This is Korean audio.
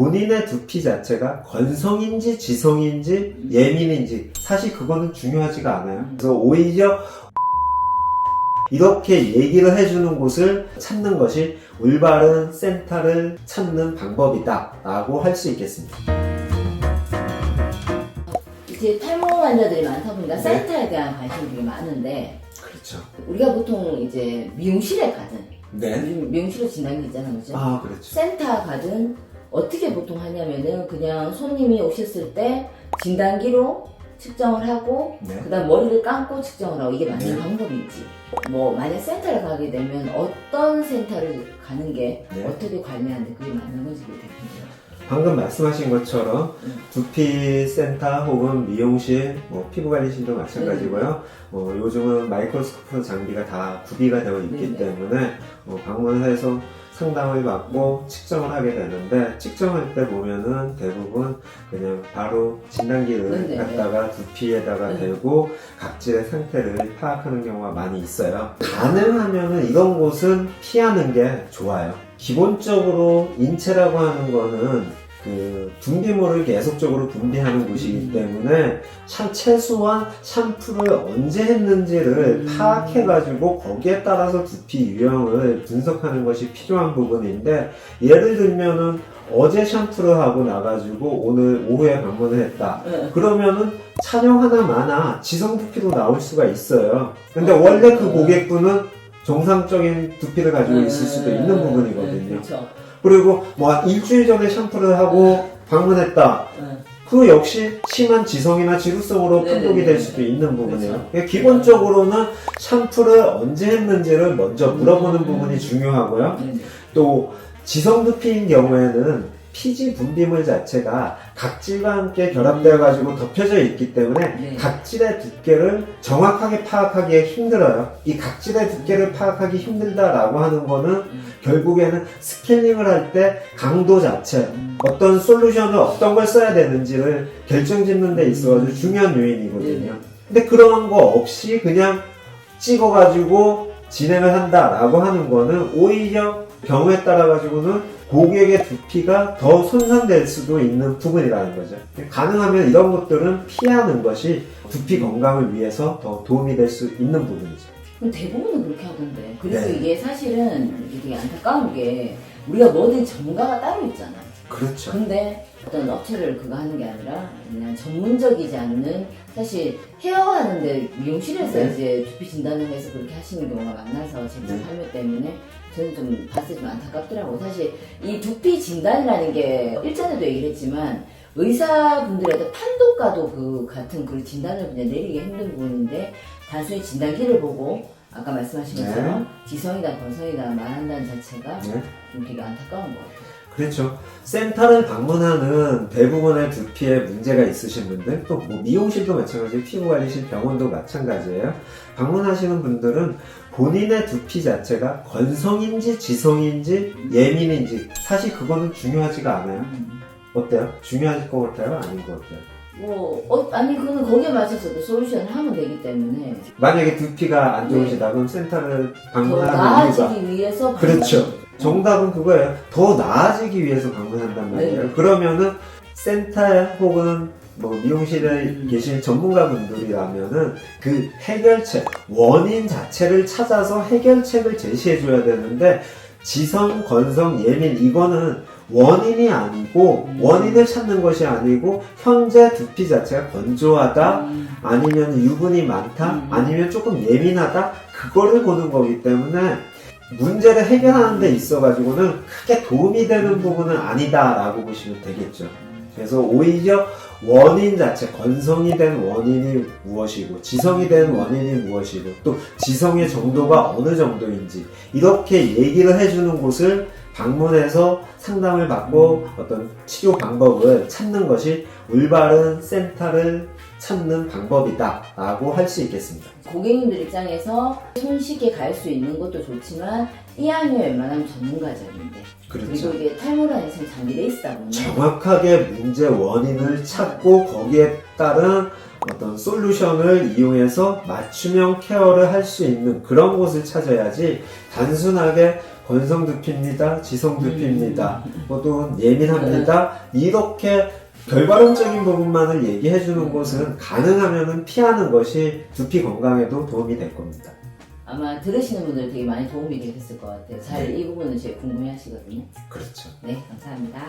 본인의 두피 자체가 건성인지 지성인지 예민인지 사실 그거는 중요하지가 않아요. 그래서 오히려 이렇게 얘기를 해주는 곳을 찾는 것이 올바른 센터를 찾는 방법이다 라고 할 수 있겠습니다. 이제 탈모 환자들이 많다 보니까 네. 센터에 대한 관심이 되게 많은데, 그렇죠. 우리가 보통 이제 미용실에 가든, 네. 요즘 미용실에 진단기 있잖아요, 그죠? 아, 그렇죠. 센터 가든 어떻게 보통 하냐면은 그냥 손님이 오셨을 때 진단기로 측정을 하고 네. 그다음 머리를 감고 측정을 하고, 이게 맞는 네. 방법인지, 뭐 만약 센터를 가게 되면 어떤 센터를 가는 게 네. 어떻게 관리하는데 그게 맞는 건지 그게 대표적으로. 방금 말씀하신 것처럼 두피 센터 혹은 미용실, 피부관리실도 마찬가지고요. 요즘은 마이크로스코프 장비가 다 구비가 되어 있기 네네. 때문에 방문을 해서 상담을 받고 측정을 하게 되는데, 측정할 때 보면은 대부분 그냥 바로 진단기를 네네. 갖다가 두피에다가 네. 대고 각질의 상태를 파악하는 경우가 많이 있어요. 가능하면은 이런 곳은 피하는 게 좋아요. 기본적으로 인체라고 하는 거는 그 분비물을 계속적으로 분비하는 곳이기 때문에 최소한 샴푸를 언제 했는지를 파악해가지고 거기에 따라서 두피 유형을 분석하는 것이 필요한 부분인데, 예를 들면은 어제 샴푸를 하고 나가지고 오늘 오후에 방문을 했다. 그러면은 촬영 하나마나 지성 두피로 나올 수가 있어요. 근데 원래 그 고객분은 정상적인 두피를 가지고 있을 수도 있는 부분이거든요. 그렇죠. 그리고 뭐 한 일주일 전에 샴푸를 하고 방문했다. 그 역시 심한 지성이나 지루성으로 네네네. 판독이 될 수도 있는 부분이에요. 그렇죠. 그러니까 기본적으로는 샴푸를 언제 했는지를 먼저 물어보는 부분이 중요하고요. 또 지성 두피인 경우에는 피지 분비물 자체가 각질과 함께 결합되어 가지고 덮여져 있기 때문에 네. 각질의 두께를 정확하게 파악하기 힘들어요. 이 각질의 두께를 파악하기 힘들다라고 하는 거는 결국에는 스케일링을 할 때 강도 자체, 어떤 솔루션을 어떤 걸 써야 되는지를 결정짓는 데 있어서 중요한 요인이거든요. 근데 그런 거 없이 그냥 찍어가지고 진행을 한다라고 하는 거는 오히려 경우에 따라 가지고는 고객의 두피가 더 손상될 수도 있는 부분이라는 거죠. 가능하면 이런 것들은 피하는 것이 두피 건강을 위해서 더 도움이 될 수 있는 부분이죠. 그럼 대부분은 그렇게 하던데. 그리고 네. 이게 사실은 이게 안타까운 게, 우리가 뭐든 전문가가 따로 있잖아. 그렇죠. 근데 어떤 업체를 그거 하는 게 아니라 그냥 전문적이지 않는, 사실 헤어하는데 미용실에서 네. 이제 두피 진단을 해서 그렇게 하시는 경우가 많아서 제품 네. 판매 때문에 저는 좀 봤을 때 좀 안타깝더라고. 사실 이 두피 진단이라는 게 일전에도 얘기를 했지만 의사분들한테 판독과도 그 같은 그 진단을 그냥 내리기 힘든 부분인데, 단순히 진단기를 보고 아까 말씀하신 것처럼 지성이다 건성이다 말한다는 자체가 좀 되게 안타까운 것 같아요. 그렇죠. 센터를 방문하는 대부분의 두피에 문제가 있으신 분들, 또 뭐 미용실도 마찬가지, 피부관리실, 병원도 마찬가지예요. 방문하시는 분들은 본인의 두피 자체가 건성인지 지성인지 예민인지 사실 그거는 중요하지가 않아요. 어때요? 중요할 것 같아요? 아닌 것 같아요? 아니, 그거는 거기에 맞춰서 또 솔루션을 하면 되기 때문에. 만약에 두피가 안 좋으시다 그럼 센터를 더 방문하는 나아지기 이유가, 위해서. 그렇죠. 정답은 그거예요. 더 나아지기 위해서 방문한단 말이에요. 네. 그러면은 센터에 혹은 뭐 미용실에 계신 전문가분들이라면은 그 해결책, 원인 자체를 찾아서 해결책을 제시해줘야 되는데, 지성, 건성, 예민, 이거는 원인이 아니고, 원인을 찾는 것이 아니고, 현재 두피 자체가 건조하다, 아니면 유분이 많다, 아니면 조금 예민하다, 그거를 보는 거기 때문에 문제를 해결하는 데 있어가지고는 크게 도움이 되는 부분은 아니다라고 보시면 되겠죠. 그래서 오히려 원인 자체, 건성이 된 원인이 무엇이고 지성이 된 원인이 무엇이고 또 지성의 정도가 어느 정도인지 이렇게 얘기를 해주는 곳을 방문해서 상담을 받고 어떤 치료 방법을 찾는 것이 올바른 센터를 찾는 방법이다 라고 할 수 있겠습니다. 고객님들 입장에서 손쉽게 갈 수 있는 것도 좋지만 이 아니면 웬만하면 전문가적인데, 그렇죠. 그리고 이게 탈모라는 것은 잘 돼 있다 보니 정확하게 문제 원인을 찾고 거기에 따른 어떤 솔루션을 이용해서 맞춤형 케어를 할 수 있는 그런 곳을 찾아야지, 단순하게 건성 두피입니다, 지성 두피입니다, 또는 예민합니다, 이렇게 결과론적인 부분만을 얘기해 주는 곳은 가능하면 피하는 것이 두피 건강에도 도움이 될 겁니다. 아마 들으시는 분들 되게 많이 도움이 되셨을 것 같아요. 잘 이 부분은 제일 궁금해 하시거든요. 그렇죠. 네, 감사합니다.